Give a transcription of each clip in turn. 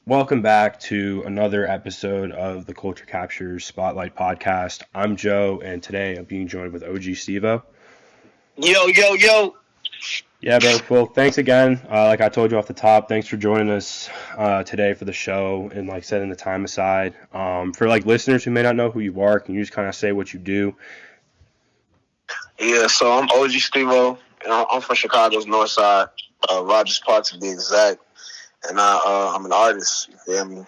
Welcome back to another episode of the Culture Captures Spotlight Podcast. I'm Joe, and today I'm being joined with OG Stevo. Yo, yo, yo. Yeah, bro. Well, thanks again. Like I told you off the top, thanks for joining us today for the show and like setting the time aside. For like listeners who may not know who you are, can you just kind of say what you do? Yeah, so I'm OG Stevo, and I'm from Chicago's North Side, Rogers Park to be exact. And I'm an artist. You feel me?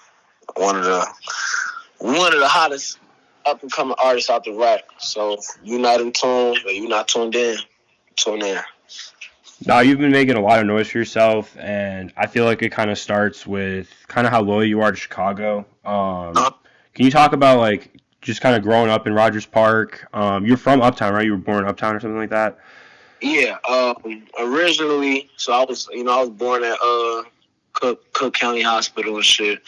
One of the hottest up and coming artists out the rack. So if you're not in tune, or you're not tuned in, tune in. Now, you've been making a lot of noise for yourself, and I feel like it kind of starts with kind of how loyal you are to Chicago. Uh, Can you talk about like just kind of growing up in Rogers Park? You're from Uptown, right? You were born in Uptown or something like that. yeah. Originally, so I was born at Cook County Hospital and shit.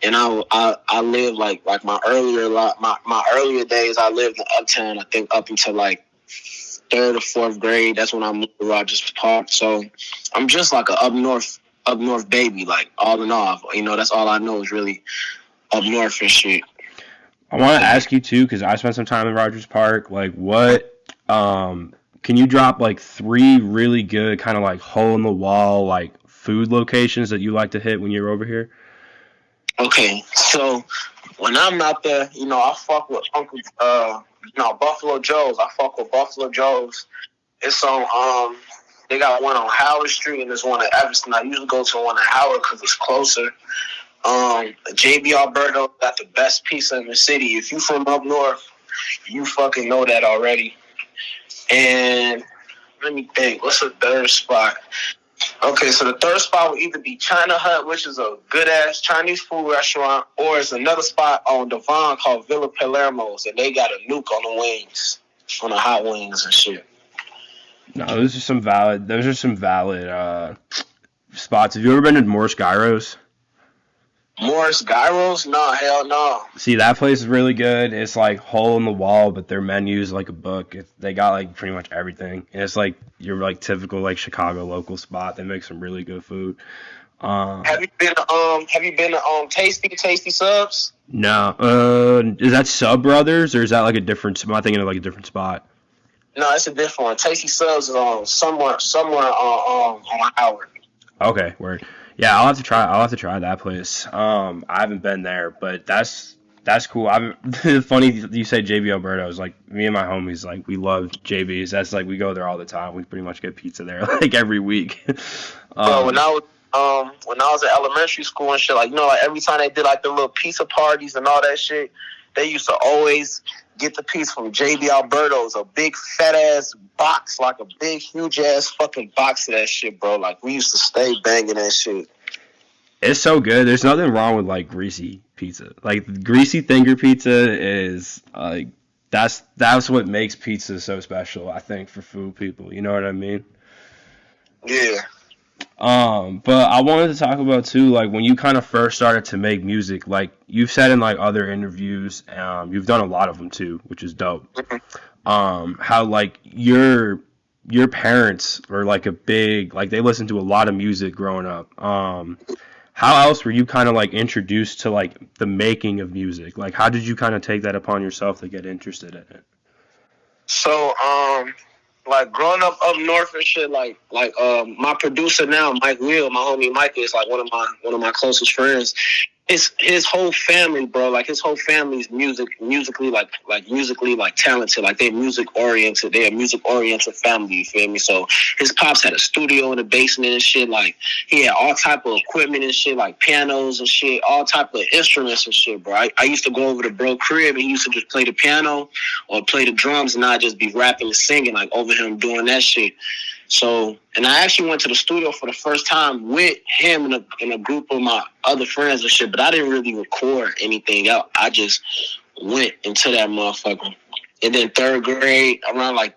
And I lived like my earlier days. I lived in Uptown. I think up until like third or fourth grade. That's when I moved to Rogers Park. So I'm just like a up north baby. Like all in all, that's all I know is really up north and shit. I want to ask you too, because I spent some time in Rogers Park. Like, what? Can you drop like three really good kind of like hole in the wall like food locations that you like to hit when you're over here? Okay, so when I'm out there, I fuck with Buffalo Joe's. I fuck with Buffalo Joe's. It's on they got one on Howard Street and there's one at Everson. I usually go to one at Howard because it's closer. JB Alberto got the best pizza in the city. If you from up north, you fucking know that already. And let me think, what's the third spot? Okay, so the third spot will either be China Hut, which is a good ass Chinese food restaurant, or it's another spot on Devon called Villa Palermo's, and they got a nuke on the wings, on the hot wings and shit. No, Those are some valid spots. Have you ever been to Morris Gyros? Morris Gyros? No, hell no. See, that place is really good. It's like hole in the wall, but their menu is like a book. They got like pretty much everything, and it's like your like typical like Chicago local spot. They make some really good food. Um, Have you been to Tasty Subs? no, is that Sub Brothers or is that like a different? Am I thinking of like a different spot? No, it's a different one. Tasty Subs is on somewhere on Howard. Okay, word. Yeah, I'll have to try. I'll have to try that place. I haven't been there, but that's cool. I'm funny you say JB Alberto's. Like me and my homies, like we love JB's. That's like we go there all the time. We pretty much get pizza there like every week. Bro, um, when I was in elementary school and shit, like like every time they did like the little pizza parties and all that shit, they used to always get the piece from JB Alberto's, a big fat ass box, like a big huge ass fucking box of that shit, bro. Like we used to stay banging that shit. it's so good. There's nothing wrong with like greasy pizza. Like greasy finger pizza is like that's what makes pizza so special. I think for food people. You know what I mean? Yeah. But I wanted to talk about too, like when you kind of first started to make music, like you've said in like other interviews, you've done a lot of them too, which is dope. How like your parents were like a big, like they listened to a lot of music growing up. How else were you kind of like introduced to like the making of music? Like how did you kind of take that upon yourself to get interested in it? So, like growing up north and shit, my producer now, Mike Will, my homie Mike is like one of my closest friends. His whole family, bro, like his whole family's musically like talented, like they're music oriented. They're a music oriented family. You feel me? So his pops had a studio in the basement and shit. Like he had all type of equipment and shit, like pianos and shit, all type of instruments and shit, bro. I used to go over to bro crib and he used to just play the piano or play the drums, and I'd just be rapping and singing like over him doing that shit. So, and I actually went to the studio for the first time with him and a group of my other friends and shit, but I didn't really record anything out. I just went into that motherfucker. And then third grade, around like,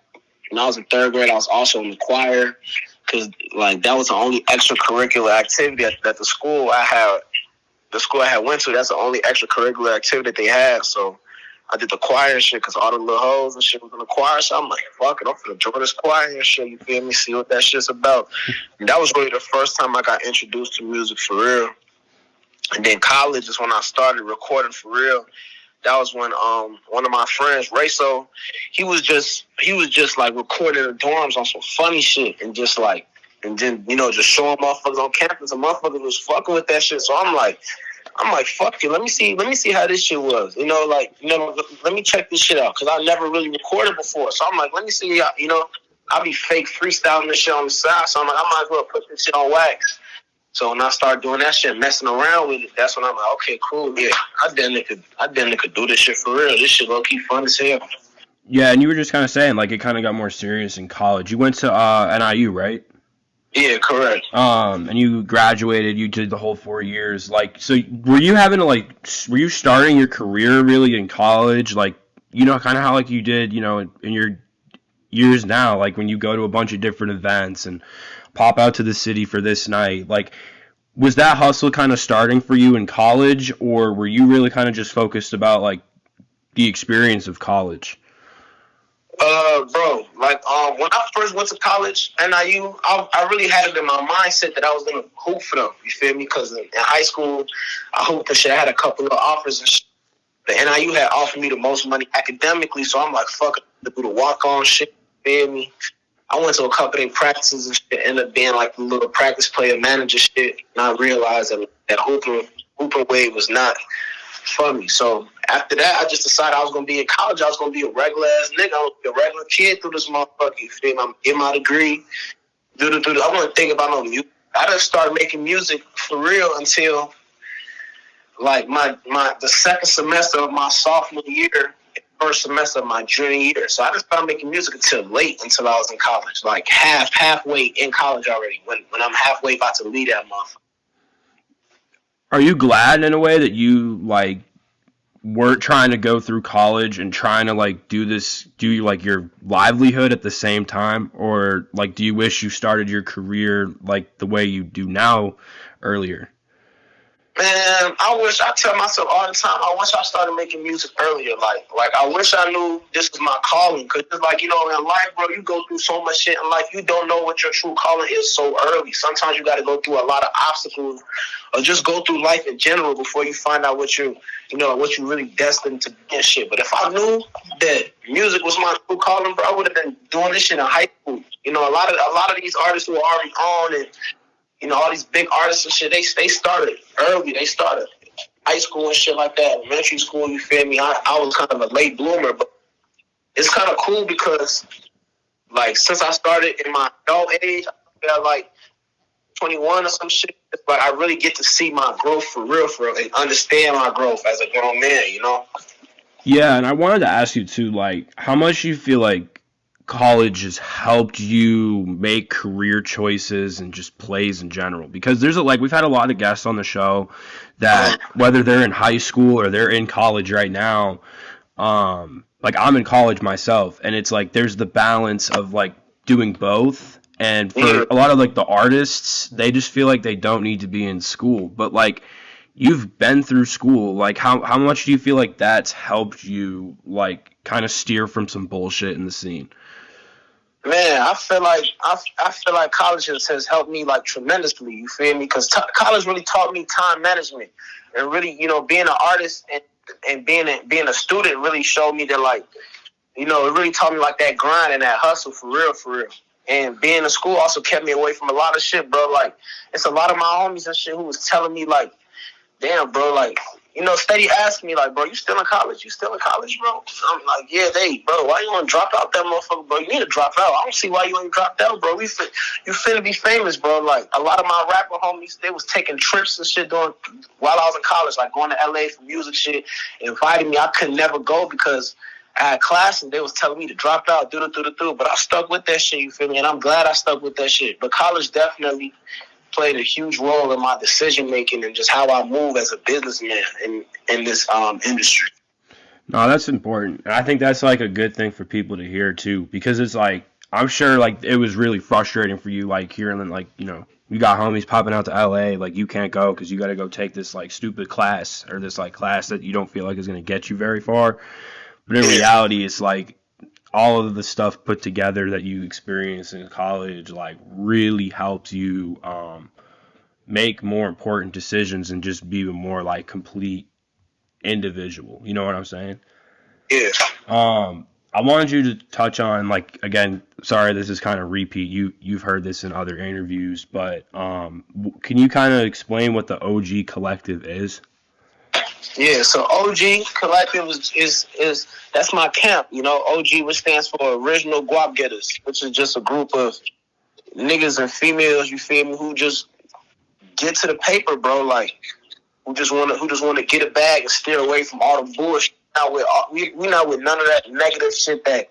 when I was in third grade, I was also in the choir because like that was the only extracurricular activity that the school I had went to. That's the only extracurricular activity that they had. So I did the choir and shit because all the little hoes and shit was in the choir. So I'm like, fuck it, I'm finna join this choir and shit. You feel me? See what that shit's about. And that was really the first time I got introduced to music for real. And then college is when I started recording for real. That was when one of my friends, Rayso, he was just like recording in the dorms on some funny shit and just like and then just showing motherfuckers on campus and motherfuckers was fucking with that shit. So I'm like, fuck it. Let me see how this shit was. Let me check this shit out because I never really recorded before. So I'm like, let me see. I'll be fake freestyling this shit on the side. So I'm like, I might as well put this shit on wax. So when I started doing that shit, messing around with it, that's when I'm like, okay, cool, yeah, I definitely could do this shit for real. This shit low key fun as hell. Yeah, and you were just kind of saying like it kind of got more serious in college. You went to NIU, right? Yeah, correct. And you graduated. You did the whole 4 years. Like, so were you having to were you starting your career really in college? Like, kind of how like you did, in your years now, like when you go to a bunch of different events and pop out to the city for this night. Like, was that hustle kind of starting for you in college, or were you really kind of just focused about like the experience of college? Bro, like when I first went to college, NIU, I really had it in my mindset that I was gonna hoop for them. You feel me? Because in high school, I hooped and shit. I had a couple of offers and shit. The NIU had offered me the most money academically, so I'm like, fuck it, to do the walk on shit. You feel me? I went to a couple of their practices and shit, ended up being like the little practice player manager shit, and I realized that hooping wave was not for me. So after that, I just decided I was gonna be in college. I was gonna be a regular ass nigga. I was gonna be a regular kid through this motherfucker. You feel me? I'm getting my degree. I wasn't thinking about no music. I didn't start making music for real until like the second semester of my sophomore year, first semester of my junior year. So I didn't start making music until I was in college, like halfway in college already. When I'm halfway about to leave that motherfucker. Are you glad in a way that you like weren't trying to go through college and trying to like do like your livelihood at the same time, or like do you wish you started your career like the way you do now earlier? Man, I tell myself all the time, I wish I started making music earlier. Like I wish I knew this was my calling. Cause it's like, in life, bro, you go through so much shit in life. You don't know what your true calling is so early. Sometimes you got to go through a lot of obstacles or just go through life in general before you find out what you're really destined to be and shit. But if I knew that music was my true calling, bro, I would have been doing this shit in high school. A lot of these artists who are already on and all these big artists and shit, they started early. They started high school and shit like that, elementary school, you feel me? I was kind of a late bloomer, but it's kind of cool because, like, since I started in my adult age, I feel like 21 or some shit, it's like I really get to see my growth for real, and understand my growth as a grown man. Yeah, and I wanted to ask you too, like, how much you feel like college has helped you make career choices and just plays in general? Because we've had a lot of guests on the show that whether they're in high school or they're in college right now, like I'm in college myself, and it's like there's the balance of like doing both. And for a lot of like the artists, they just feel like they don't need to be in school. But like you've been through school, like how much do you feel like that's helped you like kind of steer from some bullshit in the scene? Man, I feel like college has helped me like tremendously. You feel me? Because college really taught me time management, and really, being an artist and being a student really showed me that like, it really taught me like that grind and that hustle for real, for real. And being in school also kept me away from a lot of shit, bro. Like, it's a lot of my homies and shit who was telling me like, damn, bro, like, steady asking me, like, bro, you still in college? You still in college, bro? I'm like, yeah, bro, why you want to drop out that motherfucker, bro? You need to drop out. I don't see why you ain't dropped out, bro. You finna be famous, bro. Like, a lot of my rapper homies, they was taking trips and shit while I was in college, like going to LA for music shit, inviting me. I could never go because I had class and they was telling me to drop out, do. But I stuck with that shit, you feel me? And I'm glad I stuck with that shit. But college definitely played a huge role in my decision making and just how I move as a businessman in this industry. No, that's important. And I think that's like a good thing for people to hear too, because it's like I'm sure like it was really frustrating for you, like hearing like you got homies popping out to LA, like you can't go because you got to go take this like stupid class or this like class that you don't feel like is going to get you very far. But in reality, it's like all of the stuff put together that you experience in college like really helps you make more important decisions and just be a more like complete individual. You know what I'm saying? Yeah. I wanted you to touch on, like, again, sorry, this is kind of repeat. You've heard this in other interviews, but can you kind of explain what the OG Collective is? Yeah, so OG Collective is that's my camp, you know. OG, which stands for Original Guap Getters, which is just a group of niggas and females, you feel me, who just get to the paper, bro. Like, who just wanna get a bag and steer away from all the bullshit. We not with none of that negative shit that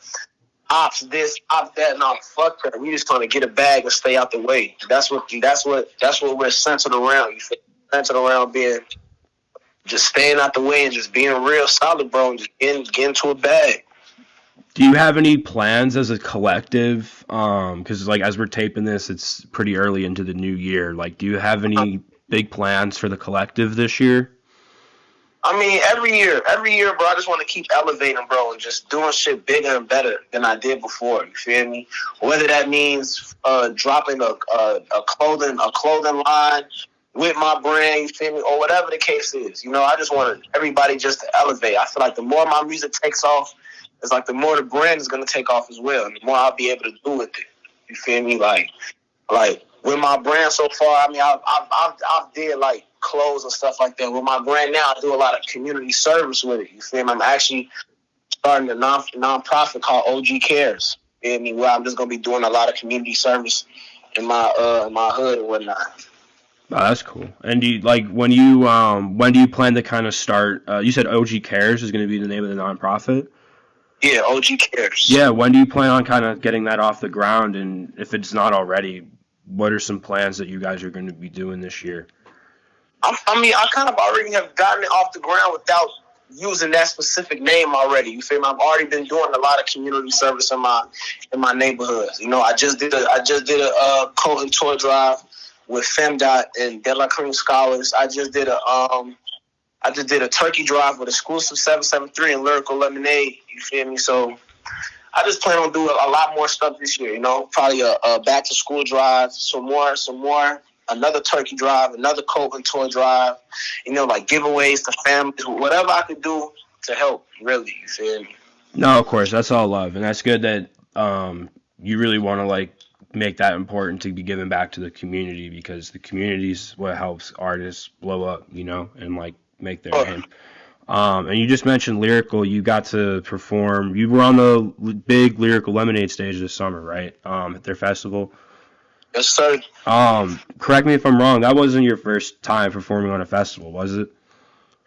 ops this, ops that. Nah, fuck that. We just trying to get a bag and stay out the way. That's what we're centered around. You feel me? Centered around being just staying out the way and just being real solid, bro, and just getting to a bag. Do you have any plans as a collective? Because like as we're taping this, it's pretty early into the new year. Like, do you have any big plans for the collective this year? I mean, every year, bro, I just want to keep elevating, bro, and just doing shit bigger and better than I did before. You feel me? Whether that means dropping a clothing line with my brand, you feel me, or whatever the case is. You know, I just want everybody just to elevate. I feel like the more my music takes off, it's like the more the brand is gonna take off as well, and the more I'll be able to do with it. You feel me? Like with my brand so far, I mean, I've did like clothes and stuff like that. With my brand now, I do a lot of community service with it. You feel me? I'm actually starting a non-profit called OG Cares. You feel me? Where I'm just gonna be doing a lot of community service in my hood and whatnot. Oh, that's cool. And do you, like when do you plan to kind of start? You said OG Cares is going to be the name of the nonprofit. Yeah, OG Cares. Yeah, when do you plan on kind of getting that off the ground? And if it's not already, what are some plans that you guys are going to be doing this year? I mean, I kind of already have gotten it off the ground without using that specific name already. You feel me? I've already been doing a lot of community service in my neighborhoods. You know, I just did a coat and toy drive with FemDot and De La Cream Scholars. I just did a turkey drive with Exclusive 773 and Lyrical Lemonade. You feel me? So I just plan on doing a lot more stuff this year. You know, probably a back to school drive, some more, another turkey drive, another coat and toy drive. You know, like giveaways to families, whatever I could do to help. Really, you feel me? No, of course, that's all love, and that's good that you really want to like make that important to be given back to the community, because the community is what helps artists blow up, you know, and like make their name. And you just mentioned Lyrical. You got to perform. You were on the big Lyrical Lemonade stage this summer, right? At their festival. Yes, sir. Correct me if I'm wrong. That wasn't your first time performing on a festival, was it?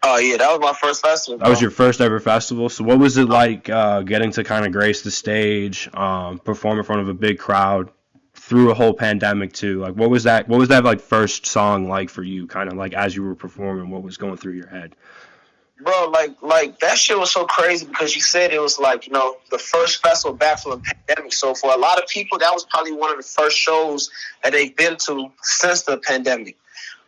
Oh yeah, that was my first festival. That was your first ever festival. So what was it like getting to kind of grace the stage, perform in front of a big crowd through a whole pandemic too? Like, what was that like first song like for you? Kind of like as you were performing, what was going through your head? Bro, like that shit was so crazy because you said it was like, you know, the first festival back from the pandemic. So for a lot of people, that was probably one of the first shows that they've been to since the pandemic.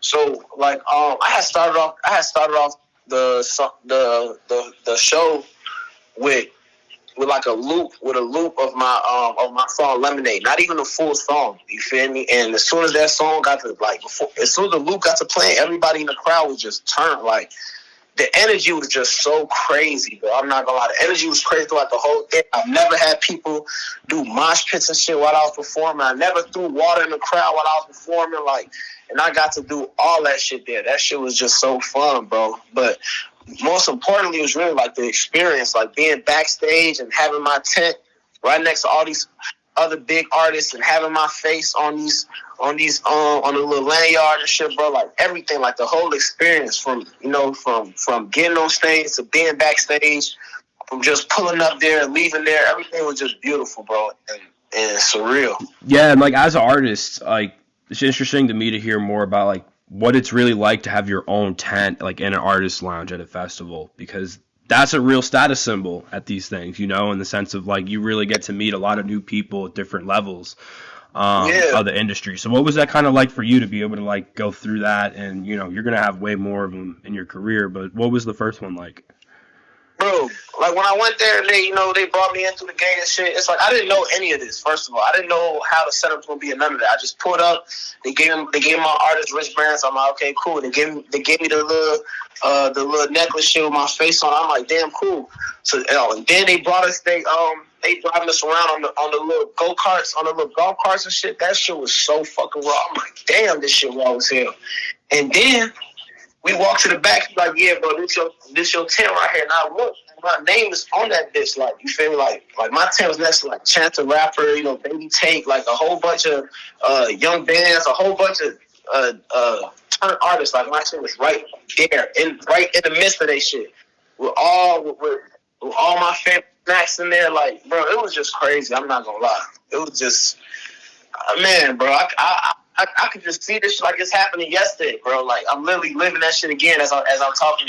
So like, I had started off the show with like a loop of my song Lemonade. Not even a full song. You feel me? And as soon as that song got to as soon as the loop got to playing, everybody in the crowd was just turned like. The energy was just so crazy, bro. I'm not gonna lie. The energy was crazy throughout the whole thing. I've never had people do mosh pits and shit while I was performing. I never threw water in the crowd while I was performing. And I got to do all that shit there. That shit was just so fun, bro. But most importantly, it was really like the experience, like being backstage and having my tent right next to all these other big artists and having my face on the little lanyard and shit, bro. Like everything, like the whole experience from getting on stage to being backstage, from just pulling up there and leaving there, everything was just beautiful, bro, and surreal. Yeah, and like as an artist, like it's interesting to me to hear more about like what it's really like to have your own tent, like in an artist lounge at a festival, because that's a real status symbol at these things, you know, in the sense of like you really get to meet a lot of new people at different levels of the industry. So what was that kind of like for you to be able to like go through that? And you know, you're gonna have way more of them in your career, but what was the first one like? bro, like when I went there and they brought me in through the gate and shit, it's like I didn't know any of this, first of all. I didn't know how the setup's gonna be and none of that. I just pulled up, they gave my artist wristbands. I'm like, okay, cool. They gave me the little necklace shit with my face on. I'm like, damn, cool. So and then they brought us they driving us around on the little go-karts, on the little golf carts and shit. That shit was so fucking raw. I'm like, damn, this shit raw as hell. And then we walk to the back, like, yeah, bro, this your tent right here. Now look, my name is on that bitch. Like, you feel me? Like my tent was next to like Chance the Rapper, Baby Take, like a whole bunch of young bands, a whole bunch of turn artists. Like my tent was right there, right in the midst of that shit. With all my favorite snacks in there. Like, bro, it was just crazy. I'm not gonna lie. It was just, man, bro. I could just see this shit like it's happening yesterday, bro. Like I'm literally living that shit again as I'm talking.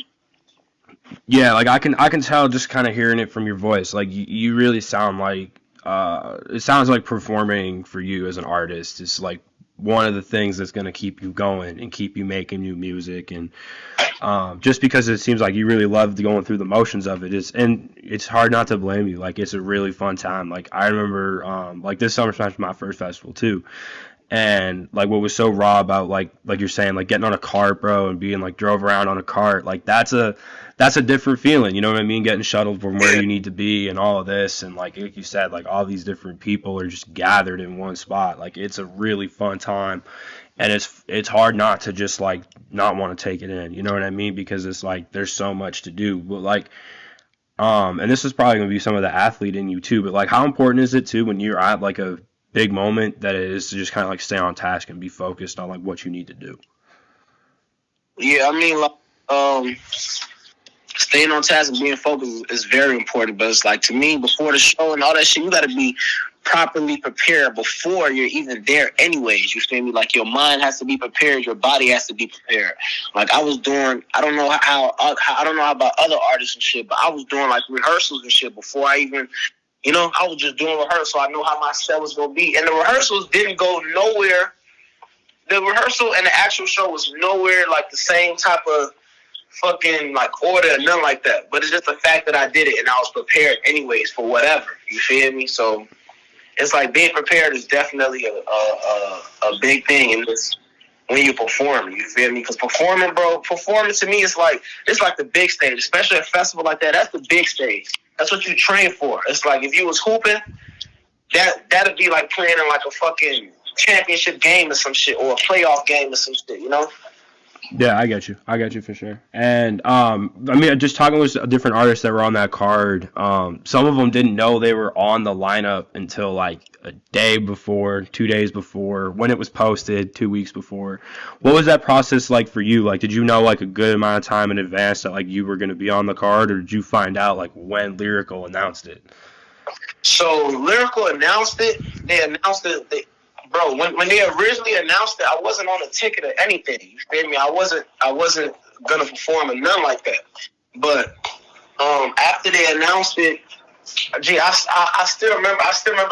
Yeah, like I can tell just kind of hearing it from your voice. Like you really sound like it sounds like performing for you as an artist is like one of the things that's going to keep you going and keep you making new music. And just because it seems like you really loved going through the motions of it, and it's hard not to blame you. Like it's a really fun time. Like I remember like this Summer Smash was my first festival too. And like what was so raw about like you're saying, like getting on a cart, bro, and being like drove around on a cart, like that's a different feeling, you know what I mean? Getting shuttled from where you need to be and all of this, and like you said, like all these different people are just gathered in one spot. Like it's a really fun time, and it's hard not to just like not want to take it in, you know what I mean? Because it's like there's so much to do. But like and this is probably gonna be some of the athlete in you too, but like how important is it too when you're at like a big moment that it is to just kind of like stay on task and be focused on like what you need to do? Yeah, I mean, like, staying on task and being focused is very important. But it's like, to me, before the show and all that shit, you got to be properly prepared before you're even there anyways. You feel me? Like your mind has to be prepared, your body has to be prepared. Like I was doing, I don't know how about other artists and shit, but I was doing like rehearsals and shit before I even, I was just doing rehearsal. I know how my set was going to be. And the rehearsals didn't go nowhere. The rehearsal and the actual show was nowhere like the same type of fucking like order, nothing like that. But it's just the fact that I did it and I was prepared anyways for whatever. You feel me? So it's like being prepared is definitely a big thing in this when you perform. You feel me? Because performing to me is like, it's like the big stage, especially a festival like that. That's the big stage. That's what you train for. It's like if you was hooping, that'd be like playing in like a fucking championship game or some shit, or a playoff game or some shit, Yeah, I get you for sure. And I mean, just talking with different artists that were on that card, some of them didn't know they were on the lineup until like a day before, 2 days before, when it was posted, 2 weeks before. What was that process like for you? Like, did you know like a good amount of time in advance that like you were going to be on the card, or did you find out like when Lyrical announced it? So Lyrical announced it. They announced it. Bro, when they originally announced it, I wasn't on a ticket or anything. You feel me? I wasn't gonna perform or nothing like that. But after they announced it, I still remember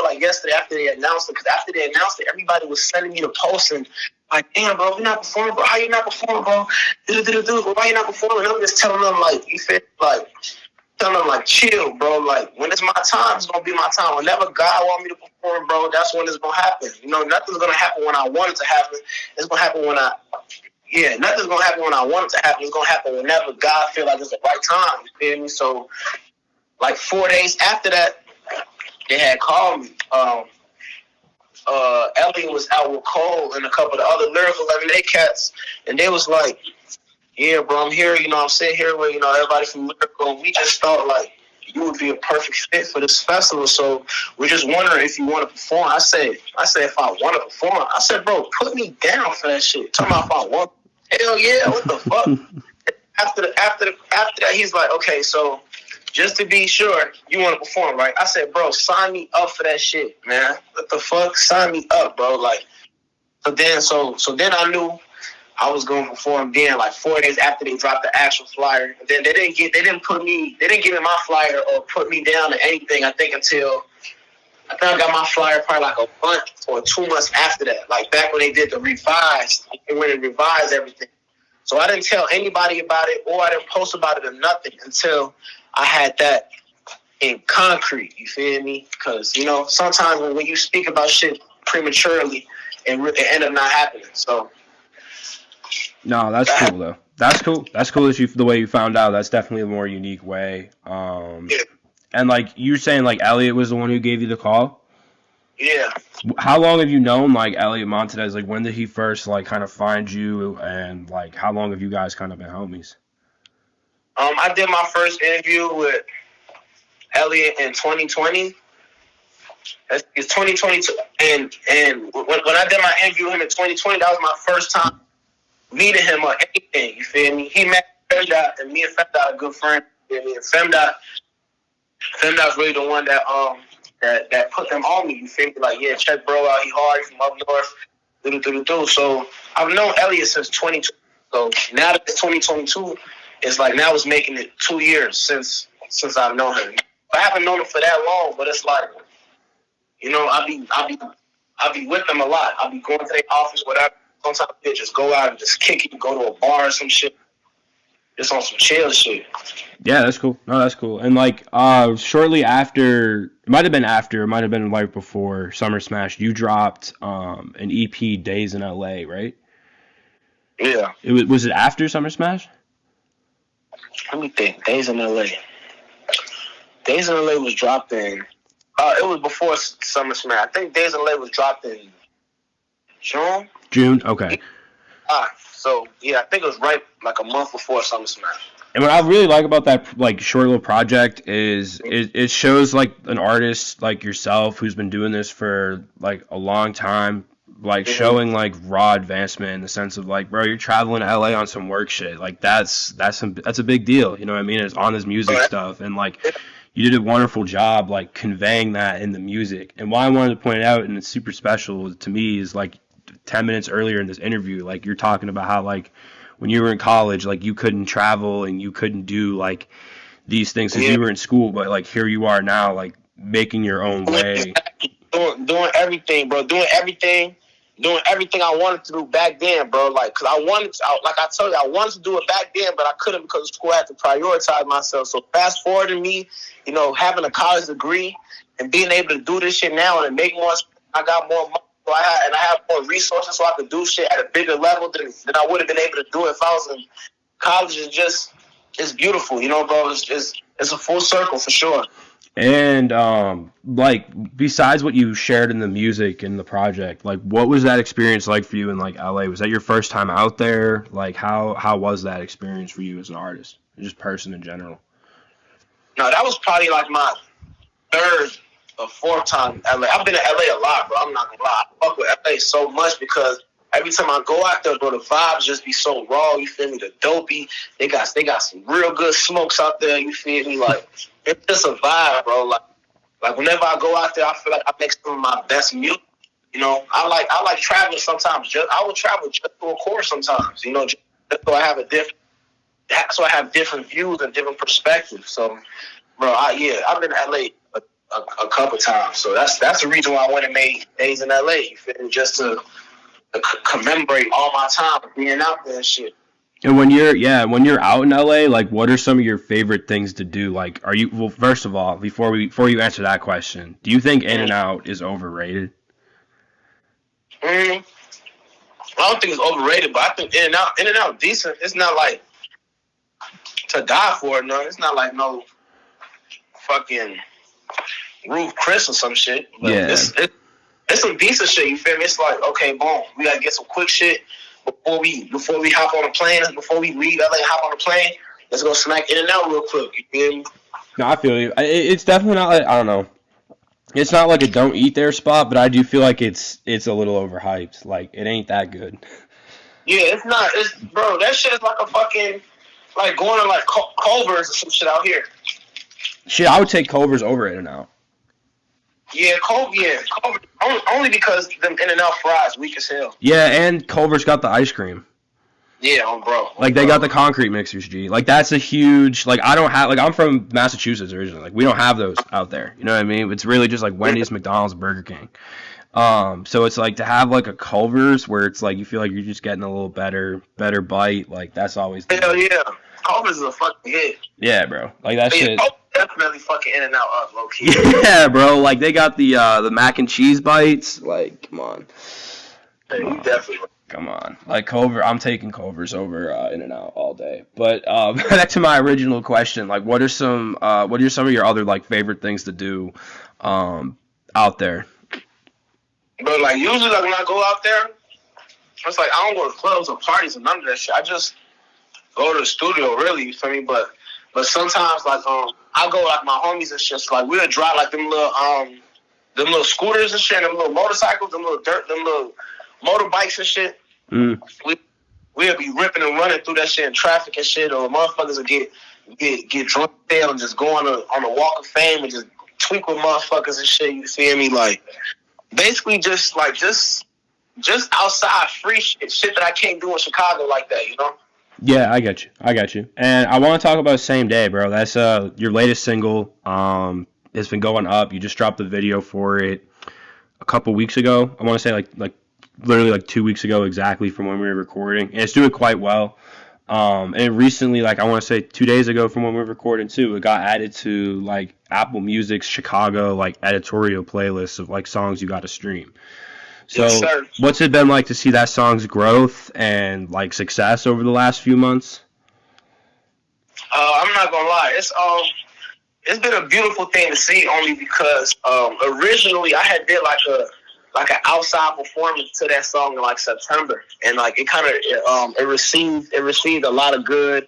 like yesterday after they announced it, because after they announced it, everybody was sending me the posts and like, damn, bro, you're not performing, bro. How you not performing, bro? Bro, why you not performing? And I'm just telling them like, you feel like. Telling them like, chill, bro. Like when it's my time, it's gonna be my time. Whenever God want me to perform, bro, that's when it's gonna happen. Nothing's gonna happen when I want it to happen. It's gonna happen nothing's gonna happen when I want it to happen. It's gonna happen whenever God feel like it's the right time. You feel me? So, like 4 days after that, they had called me. Ellie was out with Cole and a couple of the other Lyrical 11A cats, and they was like, yeah, bro, I'm here, I'm sitting here with, everybody from Lyrical. We just thought, like, you would be a perfect fit for this festival, so we're just wondering if you want to perform. I said, if I want to perform. I said, bro, put me down for that shit. Talking about if I want. Hell yeah, what the fuck? After that, he's like, okay, so just to be sure, you want to perform, right? I said, bro, sign me up for that shit, man. What the fuck? Sign me up, bro. Like, so then I knew I was going to perform then, like 4 days after they dropped the actual flyer. And then they didn't give me my flyer or put me down to anything, I think I got my flyer probably like a month or 2 months after that. Like back when they did the revised, they went and revised everything. So I didn't tell anybody about it, or I didn't post about it or nothing until I had that in concrete. You feel me? Because, you know, sometimes when you speak about shit prematurely, it end up not happening. So. No, that's cool though. That's cool. That's cool that the way you found out. That's definitely a more unique way. Yeah. And like you're saying, like Elliot was the one who gave you the call. Yeah. How long have you known like Elliot Montez? Like when did he first like kind of find you, and like how long have you guys kind of been homies? I did my first interview with Elliot in 2020. It's 2022, and when I did my interview with him in 2020, that was my first time meeting him or anything. You feel me? He met Femdot, and me and Femdot are good friends. You feel me? And Femdot's really the one that put them on me. You feel me? Like, yeah, check bro out. He hard. He from up north. So I've known Elliot since 2020. So now that it's 2022, it's like now it's making it 2 years since I've known him. I haven't known him for that long, but it's like, you know, I'll be with them a lot. I'll be going to their office, whatever. Sometimes they just go out and just kick it, go to a bar or some shit. Just on some chill shit. Yeah, that's cool. No, that's cool. And like shortly after, it might have been right before Summer Smash, you dropped an EP, Days in LA, right? Yeah. Was it after Summer Smash? Let me think. Days in LA. Days in LA was dropped in. It was before Summer Smash. I think Days in LA was dropped in June. June. Okay. So yeah, I think it was right like a month before Summer Smash. And what I really like about that like short little project is it shows like an artist like yourself who's been doing this for like a long time, like showing like raw advancement in the sense of like, bro, you're traveling to LA on some work shit. Like that's a big deal. You know what I mean? It's on this music stuff, and like you did a wonderful job like conveying that in the music. And why I wanted to point it out, and it's super special to me, is like 10 minutes earlier in this interview, like you're talking about how like when you were in college, like you couldn't travel and you couldn't do like these things because you were in school, but like here you are now, like making your own way. Doing everything, bro. Doing everything I wanted to do back then, bro. Like, cause like I told you, I wanted to do it back then, but I couldn't because school had to prioritize myself. So fast forward to me, you know, having a college degree and being able to do this shit now and make more. I got more money. I have more resources, so I could do shit at a bigger level than I would have been able to do if I was in college. It's beautiful, you know, bro. It's a full circle for sure. And like besides what you shared in the music and the project, like what was that experience like for you in like LA? Was that your first time out there? Like how was that experience for you as an artist, just person in general? No, that was probably like my third or fourth time in LA. I've been to LA a lot, bro. I'm not gonna lie. I fuck with LA so much because every time I go out there, bro, the vibes just be so raw. You feel me? The dopey. They got some real good smokes out there. You feel me? Like it's just a vibe, bro. Like whenever I go out there, I feel like I make some of my best music. You know, I like traveling sometimes. I will travel just to record sometimes. You know, just so I have different views and different perspectives. So, bro, I've been to LA a couple times. So that's the reason why I went and made Days in LA. You feel me? Just to commemorate all my time being out there and shit. And when you're out in LA, like what are some of your favorite things to do? Like first of all, before you answer that question, do you think In-N-Out is overrated? I don't think it's overrated, but I think In-N-Out decent. It's not like to die for. No, it's not like no fucking Ruth Chris or some shit. But yeah. It's some decent shit, you feel me? It's like, okay, boom, we gotta get some quick shit before we hop on a plane, before we leave LA, hop on a plane, let's go smack In-N-Out real quick, you feel me? No, I feel you. It's definitely not like, I don't know. It's not like a don't eat there spot, but I do feel like it's a little overhyped. Like, it ain't that good. Yeah, it's not. Bro, that shit is like a fucking, like going to like Culver's or some shit out here. Shit, I would take Culver's over In-N-Out. Yeah, Culver, only because them In-N-Out fries weak as hell. Yeah, and Culver's got the ice cream. Yeah, bro. Like, they got the concrete mixers, G. Like, that's a huge, like, I'm from Massachusetts originally. Like, we don't have those out there. You know what I mean? It's really just like Wendy's, McDonald's, Burger King. So it's like to have like a Culver's where it's like you feel like you're just getting a little better bite. Like that's always the Hell best. yeah. Culver's is a fucking hit. Yeah, bro. Like that But yeah, shit. Culver's definitely fucking in and out up, low key. Yeah, bro. Like they got the mac and cheese bites. Like, come on, Yeah, come you on. definitely. Come on. Like Culver, I'm taking Culver's over In and Out all day. But back to my original question, like what are some of your other like favorite things to do um out there? But like usually like when I go out there, it's like I don't go to clubs or parties or none of that shit. I just go to the studio really, you feel me? But sometimes like I go like my homies and shit, so, like we'll drive like them little scooters and shit, them little motorcycles, them little motorbikes and shit. Mm. We we'll be ripping and running through that shit in traffic and shit, or motherfuckers will get drunk there and just go on a walk of fame and just tweak with motherfuckers and shit. You feel me? Like basically just outside free shit that I can't do in Chicago like that. You know? Yeah, I got you. I got you. And I want to talk about Same Day, bro. That's your latest single. It's been going up. You just dropped the video for it a couple weeks ago. I want to say like literally like 2 weeks ago exactly from when we were recording. And it's doing quite well. And recently, like I want to say 2 days ago from when we were recording too, it got added to like Apple Music's Chicago like editorial playlist of like songs you got to stream. Yes, So, sir. what's it been like to see that song's growth and like success over the last few months? I'm not gonna lie. It's been a beautiful thing to see only because originally I had did like an outside performance to that song in like September, and like it kind of it received a lot of good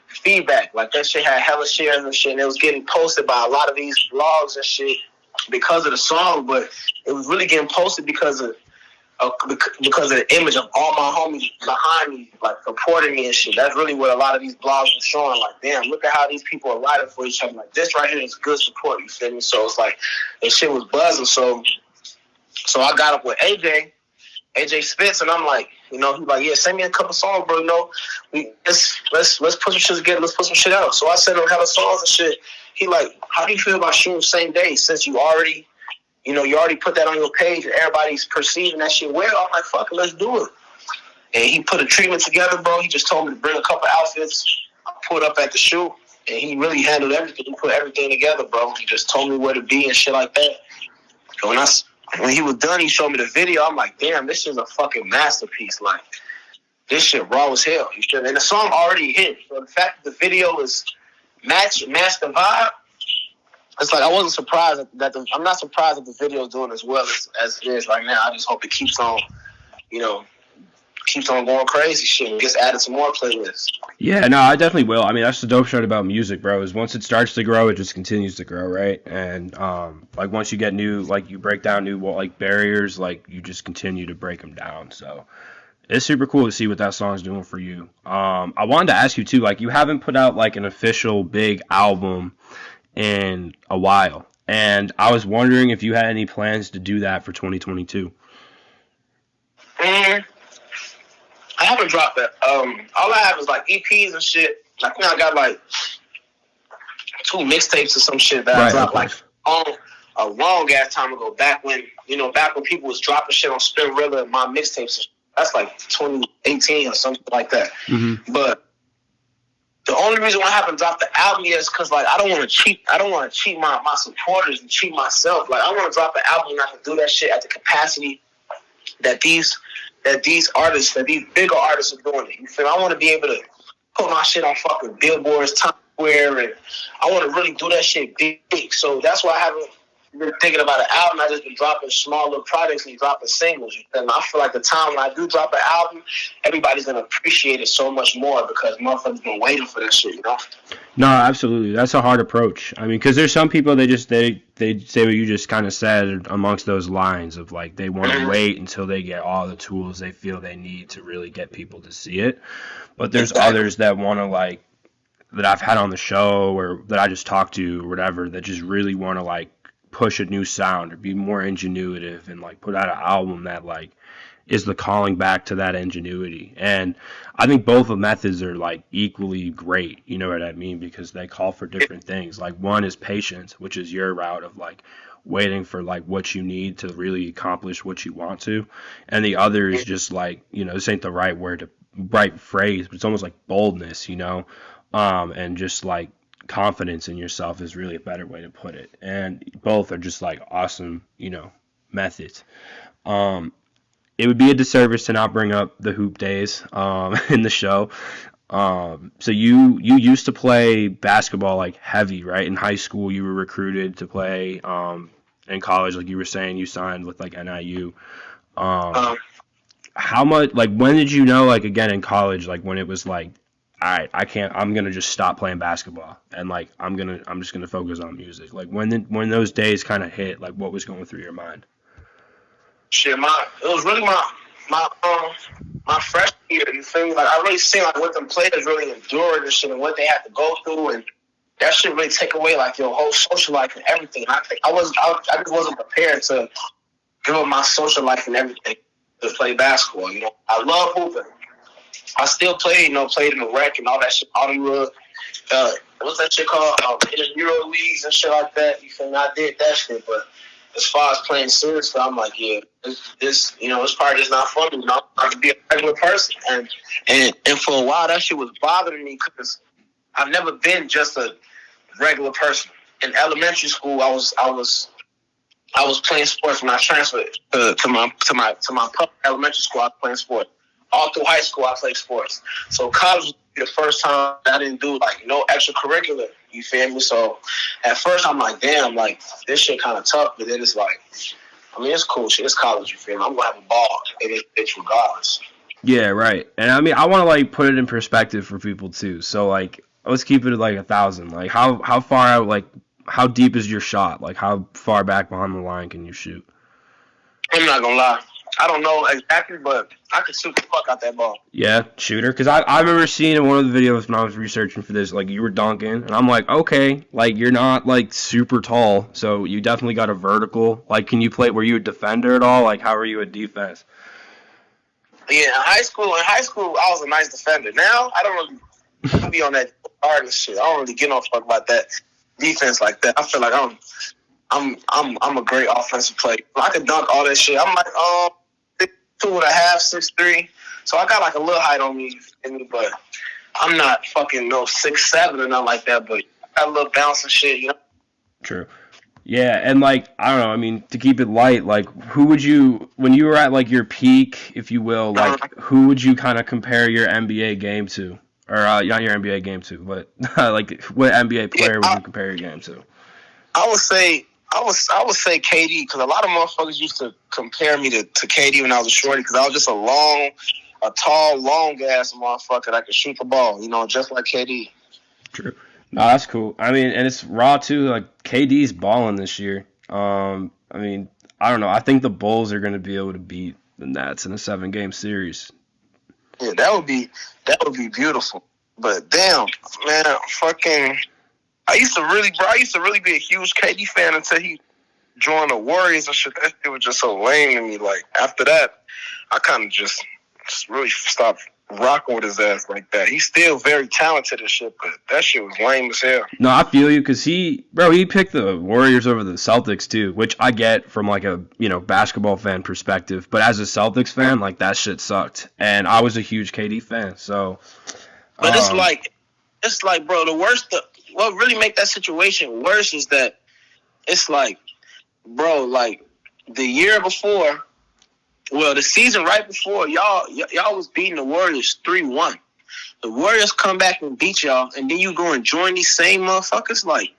feedback. Like that shit had hella shares and shit, and it was getting posted by a lot of these blogs and shit because of the song. But it was really getting posted because of the image of all my homies behind me, like supporting me and shit. That's really what a lot of these blogs are showing. Like, damn, look at how these people are riding for each other. Like, this right here is good support. You feel me? So it's like, that shit was buzzing. So I got up with AJ Spitz, and I'm like, he's like, yeah, send me a couple songs, bro. Let's put some shit together. Let's put some shit out. So I sent him hella songs and shit. He like, how do you feel about shooting Same Day since you already put that on your page and everybody's perceiving that shit well? I'm like, fuck it, let's do it. And he put a treatment together, bro. He just told me to bring a couple outfits. I pulled up at the shoot, and he really handled everything. He put everything together, bro. He just told me where to be and shit like that. And when he was done, he showed me the video. I'm like, damn, this is a fucking masterpiece. Like, this shit raw as hell. And the song already hit. So the fact that the video is match the vibe, it's like I wasn't surprised I'm not surprised that the video is doing as well as it is right now. I just hope it keeps on, keeps on going crazy shit and gets added to more playlists. Yeah, no, I definitely will. I mean, that's the dope shit about music, bro. Is once it starts to grow, it just continues to grow, right? And like once you get new, like you break down new like barriers, like you just continue to break them down. So it's super cool to see what that song's doing for you. I wanted to ask you too, like you haven't put out like an official big album in a while, and I was wondering if you had any plans to do that for 2022. Mm, I haven't dropped that. All I have is like EPs and shit. I think I got like 2 mixtapes or some shit that I Right, dropped okay. like a long ass time ago. Back when people was dropping shit on Spin River and my mixtapes. That's like 2018 or something like that. Mm-hmm. But the only reason why I haven't dropped the album yet is because like I don't want to cheat. I don't want to cheat my supporters and cheat myself. Like I want to drop an album and I can do that shit at the capacity that these artists, that these bigger artists are doing it. You feel me? I want to be able to put my shit on fucking billboards, Times Square, and I want to really do that shit big. So that's why I haven't been thinking about an album. I just been dropping small little projects and dropping singles. And I feel like the time when I do drop an album, everybody's gonna appreciate it so much more because motherfuckers been waiting for that shit. No, absolutely. That's a hard approach. I mean, because there's some people they say what you just kind of said amongst those lines of like they want to wait until they get all the tools they feel they need to really get people to see it. But there's others that want to like that I've had on the show or that I just talked to or whatever that just really want to like push a new sound or be more ingenuitive and like put out an album that like is the calling back to that ingenuity. And I think both of methods are like equally great, you know what I mean? Because they call for different things. Like one is patience, which is your route of like waiting for like what you need to really accomplish what you want to. And the other is just like, this ain't the right word to right phrase, but it's almost like boldness, and just like confidence in yourself is really a better way to put it. And both are just like awesome, methods. Um, it would be a disservice to not bring up the hoop days in the show. So you used to play basketball like heavy, right? In high school, you were recruited to play. In college, like you were saying, you signed with like NIU. Um, Um, how much? Like, when did you know? Like again in college, like when it was like, all right, I can't. I'm gonna just stop playing basketball and like I'm just gonna focus on music. Like when those days kind of hit, like what was going through your mind? Shit, it was really my freshman year. You feel me? Like I really seen like what them players really endured and shit, and what they had to go through, and that shit really take away like your whole social life and everything. And I think I just wasn't prepared to give up my social life and everything to play basketball. I love hooping. I still played, played in the rec and all that shit, Hollywood. What's that shit called? In the Euro leagues and shit like that. You feel me? I did that shit, but as far as playing seriously, I'm like, yeah, this part is not fun. I can be a regular person, and for a while that shit was bothering me because I've never been just a regular person. In elementary school, I was playing sports when I transferred to my public elementary school. I was playing sports. All through high school, I played sports. So college was the first time I didn't do like no extracurricular. You feel me? So at first I'm like, damn, like this shit kind of tough. But then it's like, I mean, it's cool shit. It's college. You feel me? I'm gonna have a ball, and it's regardless. Yeah, right. And I mean, I want to like put it in perspective for people too. So like, let's keep it at like 1,000. Like, how far out? Like, how deep is your shot? Like, how far back behind the line can you shoot? I'm not gonna lie. I don't know exactly, but I could shoot the fuck out that ball. Yeah, shooter. Because I remember seeing in one of the videos when I was researching for this, like you were dunking, and I'm like, okay, like you're not like super tall, so you definitely got a vertical. Like, can you play? Were you a defender at all? Like, how are you at defense? Yeah, in high school, I was a nice defender. Now I don't really be on that guard and shit. I don't really get no fuck about that defense like that. I feel like I'm a great offensive player. I can dunk all that shit. I'm like 6'2.5", 6'3". So I got like a little height on me, but I'm not fucking no 6'7" or nothing like that. But I got a little bounce and shit. True. Yeah, and like I don't know. I mean, to keep it light, like who would you, when you were at like your peak, if you will, like who would you kind of compare your NBA game to, or not your NBA game to, but like what NBA player would you compare your game to? I would say KD, because a lot of motherfuckers used to compare me to KD when I was a shorty, because I was just a tall, long ass motherfucker that could shoot the ball, just like KD. True. No, that's cool. I mean, and it's raw too. Like KD's balling this year. I mean, I don't know. I think the Bulls are going to be able to beat the Nets in a 7-game series. Yeah, that would be beautiful. But damn, man, fucking. I used to really be a huge KD fan until he joined the Warriors and shit. That shit was just so lame to me. Like after that, I kind of just really stopped rocking with his ass like that. He's still very talented and shit, but that shit was lame as hell. No, I feel you, because he picked the Warriors over the Celtics too, which I get from like a basketball fan perspective. But as a Celtics fan, like that shit sucked, and I was a huge KD fan. So, but it's like, bro, what really make that situation worse is that it's like, bro, like the year before, well, the season right before, y'all was beating the Warriors 3-1. The Warriors come back and beat y'all, and then you go and join these same motherfuckers? Like,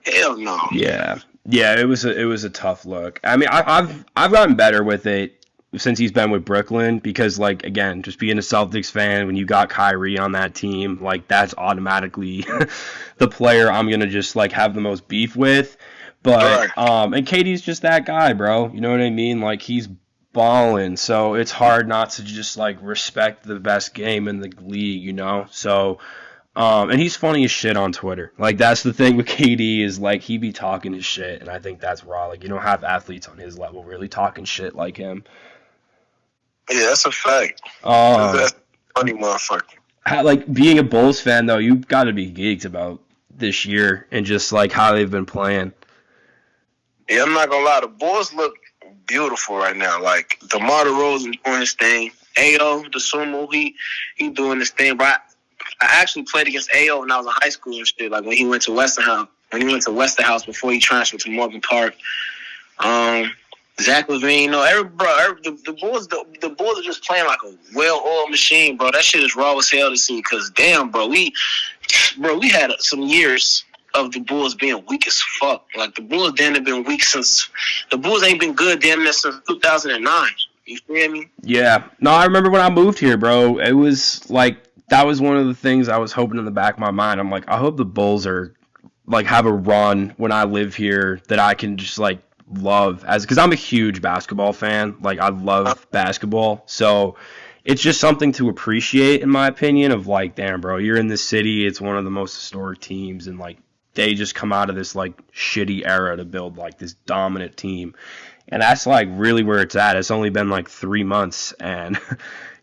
hell no. Yeah, it was a tough look. I mean, I've gotten better with it since he's been with Brooklyn, because like again, just being a Celtics fan, when you got Kyrie on that team, like that's automatically the player I'm gonna just like have the most beef with. But and KD's just that guy, bro. You know what I mean? Like he's balling, so it's hard not to just like respect the best game in the league, So and he's funny as shit on Twitter. Like that's the thing with KD, is like he be talking his shit, and I think that's raw. Like you don't have athletes on his level really talking shit like him. Yeah, that's a fact. Um, That's funny, motherfucker. like being a Bulls fan though, you've got to be geeked about this year and just like how they've been playing. Yeah, I'm not gonna lie. The Bulls look beautiful right now. Like DeMar DeRozan doing his thing. Ao the sumo, he doing his thing. But I actually played against Ao when I was in high school and shit. Like when he went to Westinghouse. When he went to Westerhouse before he transferred to Morgan Park. Zach LaVine, the Bulls are just playing like a well-oiled machine, bro. That shit is raw as hell to see. Because damn, bro, we had some years of the Bulls being weak as fuck. Like the Bulls damn have been weak since the Bulls ain't been good damn near since 2009. You feel me? Yeah. No, I remember when I moved here, bro. It was like that was one of the things I was hoping in the back of my mind. I'm like, I hope the Bulls are like have a run when I live here that I can just like love as because I'm a huge basketball fan. Like I love basketball, so it's just something to appreciate in my opinion. Of like, damn, bro, you're in this city. It's one of the most historic teams, and like they just come out of this like shitty era to build like this dominant team, and that's like really where it's at. It's only been like 3 months, and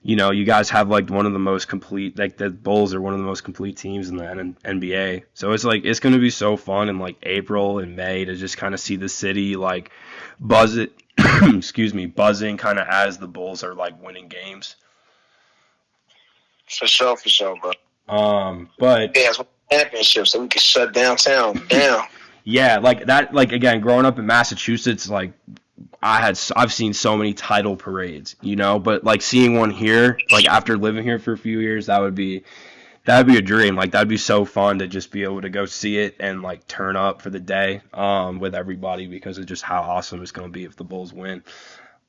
you guys have like one of the most complete, like the Bulls are one of the most complete teams in the NBA. So it's like it's gonna be so fun in like April and May to just kind of see the city like buzz it, excuse me, buzzing kind of as the Bulls are like winning games. For sure, bro. But yeah, it's championship, so we can shut downtown down. Yeah, like that. Like again, growing up in Massachusetts, like I've seen so many title parades, but like seeing one here, like after living here for a few years, that'd be a dream. Like that'd be so fun to just be able to go see it and like turn up for the day with everybody because of just how awesome it's going to be if the Bulls win.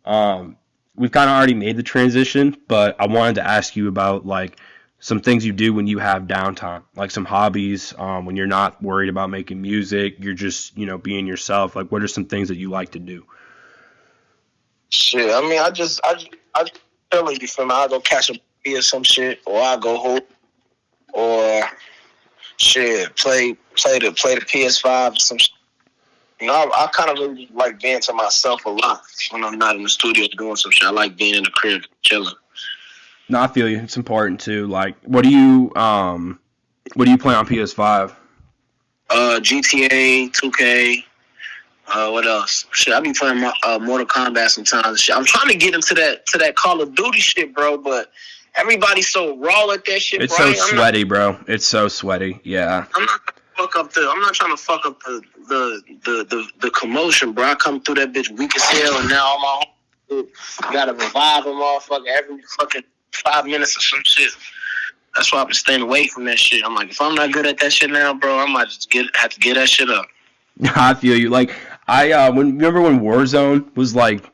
We've kind of already made the transition, but I wanted to ask you about like some things you do when you have downtime, like some hobbies, when you're not worried about making music, you're just, being yourself. Like, what are some things that you like to do? Shit, I mean, I just chilling. You feel me? I go catch a beer or some shit, or I go home, or shit, play the PS5 or some shit. I kind of really like being to myself a lot when I'm not in the studio doing some shit. I like being in the crib chilling. No, I feel you. It's important too. Like, what do you play on PS5? GTA, 2K. What else? Shit, I be playing Mortal Kombat sometimes. Shit. I'm trying to get into that Call of Duty shit, bro. But everybody's so raw at that shit. It's bro. so sweaty, bro. It's so sweaty. Yeah. I'm not trying to fuck up the commotion, bro. I come through that bitch weak as hell, and now all my gotta revive a motherfucker every fucking 5 minutes or some shit. That's why I've been staying away from that shit. I'm like, if I'm not good at that shit now, bro, I might just have to get that shit up. I feel you. Like remember when Warzone was like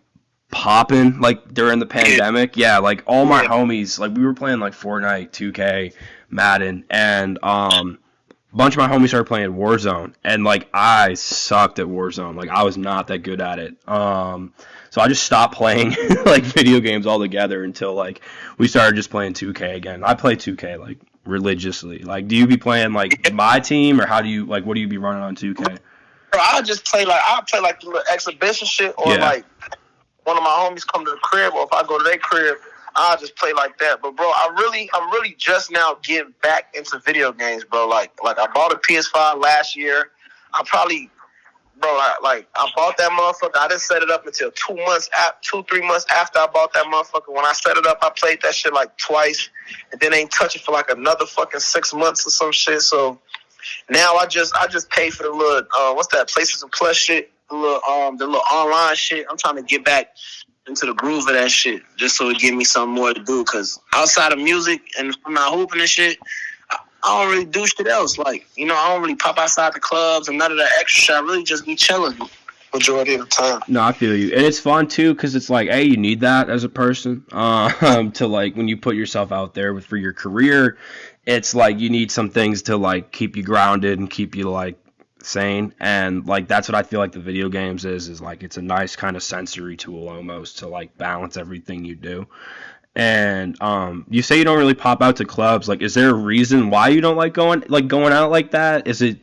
popping like during the pandemic? Yeah, like all my homies, like we were playing like Fortnite, 2K, Madden, and a bunch of my homies started playing Warzone, and like I sucked at Warzone. Like I was not that good at it. So I just stopped playing like video games altogether until like we started just playing 2K again. I play 2K like religiously. Like, do you be playing like my team, or how do you like what do you be running on 2K? Bro, I'll play like the little exhibition shit, or like one of my homies come to the crib, or if I go to their crib, I'll just play like that. But bro, I'm really just now getting back into video games, bro. Like I bought a PS5 last year. I bought that motherfucker. I didn't set it up until 3 months after I bought that motherfucker. When I set it up, I played that shit like twice, and then ain't touch it for like another fucking 6 months or some shit. So now I just pay for the little what's that PlayStation Plus shit, the little online shit. I'm trying to get back into the groove of that shit just so it give me something more to do. Cause outside of music and if I'm not hooping and shit, I don't really do shit else. Like, I don't really pop outside the clubs and none of that extra shit. I really just be chilling majority of the time. No, I feel you. And it's fun, too, because it's like, hey, you need that as a person to, like, when you put yourself out there for your career, it's like you need some things to, like, keep you grounded and keep you, like, sane. And, like, that's what I feel like the video games is like, it's a nice kind of sensory tool almost to, like, balance everything you do. And you say you don't really pop out to clubs. Like, is there a reason why you don't like going out like that? Is it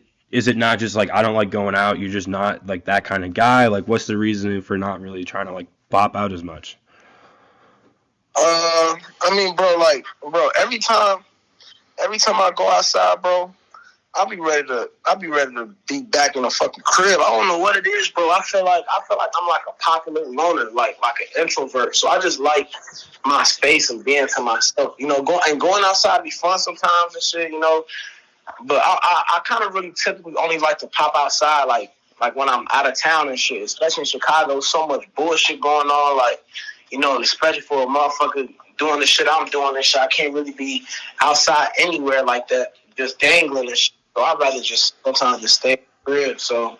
not just like I don't like going out? You're just not like that kind of guy. Like, what's the reason for not really trying to like pop out as much? I mean, bro, every time I go outside, bro, I'll be ready to be back in a fucking crib. I don't know what it is, bro. I feel like I'm like a popular loner, like an introvert. So I just like my space and being to myself. You know, going outside be fun sometimes and shit, you know. But I kind of really typically only like to pop outside like when I'm out of town and shit, especially in Chicago. So much bullshit going on, like, you know, especially for a motherfucker doing the shit I'm doing and shit. I can't really be outside anywhere like that, just dangling and shit. So I'd rather just sometimes just stay in the crib. So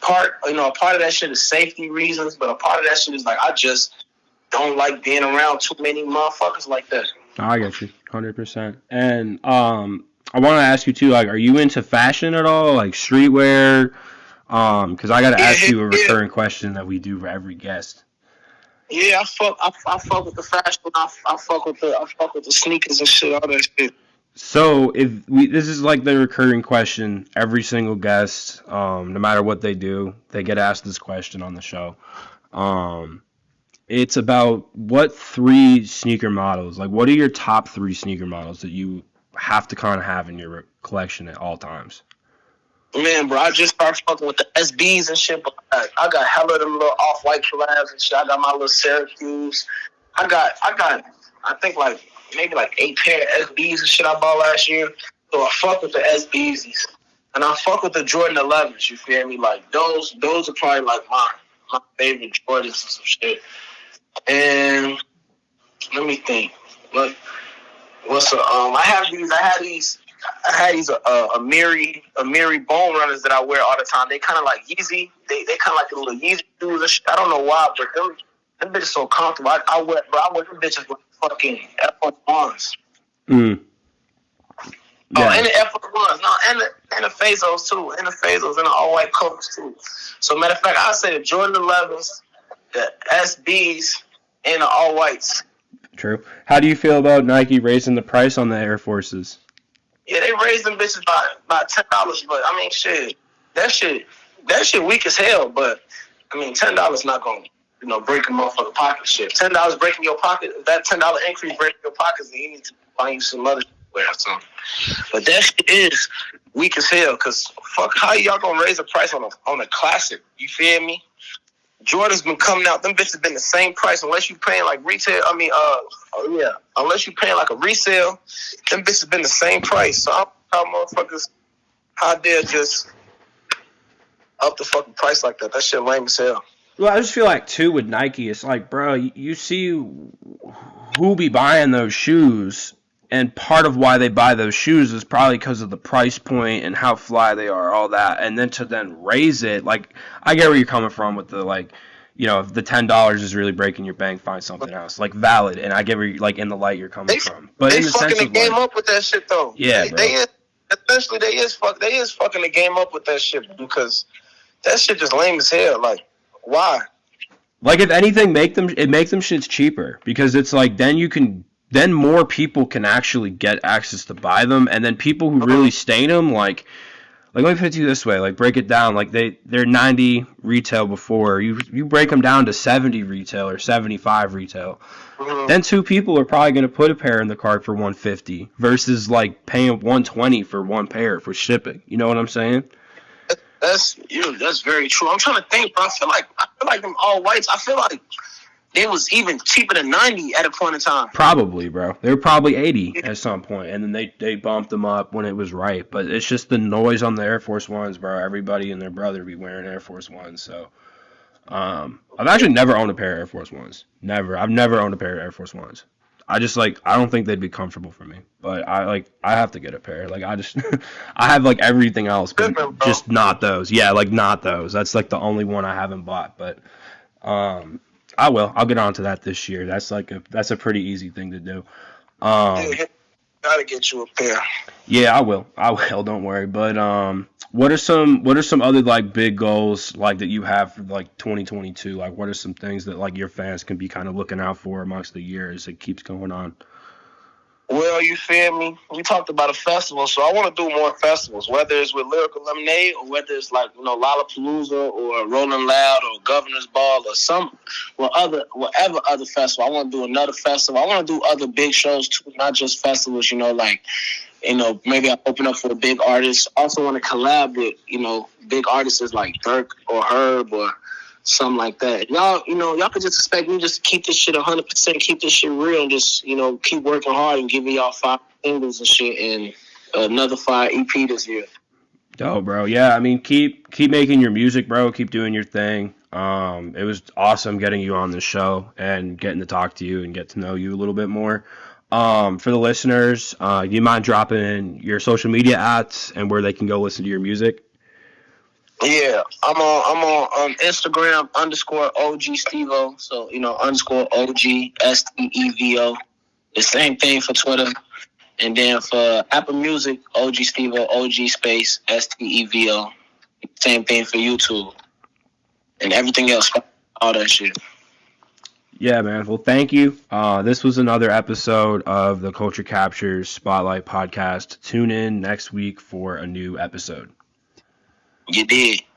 a part of that shit is safety reasons, but a part of that shit is like I just don't like being around too many motherfuckers like that. I get you, 100%. And I want to ask you too, like, are you into fashion at all, like streetwear? Because I got to ask you a Yeah. recurring question that we do for every guest. Yeah, I fuck with the fashion. I fuck with the sneakers and shit, all that shit. So this is like the recurring question, every single guest, no matter what they do, they get asked this question on the show. Um, it's about what three sneaker models, like what are your top three sneaker models that you have to kind of have in your collection at all times? Man, bro, I just started fucking with the SBs and shit, but I got hella them little off-white collabs and shit. I got my little Syracuse. I think like maybe like 8 pair of SBs and shit I bought last year. So I fuck with the SBs. And I fuck with the Jordan 11s, you feel me? Like those are probably like my favorite Jordans and some shit. And let me think. What I had these Amiri bone runners that I wear all the time. They kind of like Yeezy. They kind of like the little Yeezy shoes and shit. I don't know why, but them bitches so comfortable. I wear them bitches like fucking F1s. Mm. Oh, Yeah. and the F1s. No, and the Fazos too. And the Fazos and the all white coats too. So matter of fact, I say the Jordan 11s, the SBs, and the all whites. True. How do you feel about Nike raising the price on the Air Forces? Yeah, they raised them bitches by $10, but I mean, that shit weak as hell. But I mean, $10 not gonna break a motherfucking pocket. Shit, $10 breaking your pocket. If that $10 increase breaking your pockets, then you need to find you some other shit to wear or something. But that shit is weak as hell. Cause fuck, how y'all gonna raise the price on a classic? You feel me? Jordan's been coming out. Them bitches been the same price unless you paying like retail. I mean, unless you paying like a resale, them bitches been the same price. So how motherfuckers, how dare just up the fucking price like that? That shit lame as hell. Well, I just feel like too with Nike, it's like, bro, you see who be buying those shoes, and part of why they buy those shoes is probably because of the price point and how fly they are, all that, and then to then raise it, like, I get where you're coming from with the like, if the $10 is really breaking your bank, find something else, like valid, and I get where like in the light you're coming from, but They in the fucking sense the of game like, up with that shit though. yeah, bro. Essentially they is fucking the game up with that shit because that shit just lame as hell. Like, why? Like if anything, make them shits cheaper because it's like then more people can actually get access to buy them, and then people who really stain them, like let me put it to you this way, like break it down, like they're 90 retail before you break them down to 70 retail or 75 retail, then two people are probably going to put a pair in the cart for 150 versus like paying 120 for one pair for shipping. You know what I'm saying? That's very true. I'm trying to think, bro. I feel like them all whites. I feel like they was even cheaper than 90 at a point in time. Probably, bro. They were probably 80 at some point, and then they bumped them up when it was right. But it's just the noise on the Air Force Ones, bro. Everybody and their brother be wearing Air Force Ones. So, I've actually never owned a pair of Air Force Ones. Never. I've never owned a pair of Air Force Ones. I just I don't think they'd be comfortable for me. But I have to get a pair. Like I just I have like everything else, but just not those. Yeah, like not those. That's like the only one I haven't bought. But I will. I'll get on to that this year. That's a pretty easy thing to do. Dude, gotta get you a pair. Yeah, I will. Don't worry. But what are some other like big goals like that you have for like 2022? Like what are some things that like your fans can be kind of looking out for amongst the years? It keeps going on. Well, you feel me? We talked about a festival, so I want to do more festivals, whether it's with Lyrical Lemonade or whether it's like, Lollapalooza or Rolling Loud or Governor's Ball or whatever other festival. I want to do another festival. I want to do other big shows too, not just festivals, maybe I open up for a big artist. Also want to collab with, big artists like Dirk or Herb or something like that. Y'all could just expect me just to keep this shit 100%, keep this shit real, and just, keep working hard and giving y'all 5 singles and shit and another 5 EP this year. Dope, bro. Yeah, I mean, keep making your music, bro. Keep doing your thing. It was awesome getting you on the show and getting to talk to you and get to know you a little bit more. For the listeners, you mind dropping in your social media ads and where they can go listen to your music? Yeah, I'm on Instagram _OG Stevo. So, _ OG STEVO. The same thing for Twitter. And then for Apple Music, OG Stevo, OG space STEVO. Same thing for YouTube. And everything else, all that shit. Yeah, man. Well, thank you. This was another episode of the Culture Captures Spotlight Podcast. Tune in next week for a new episode. You did.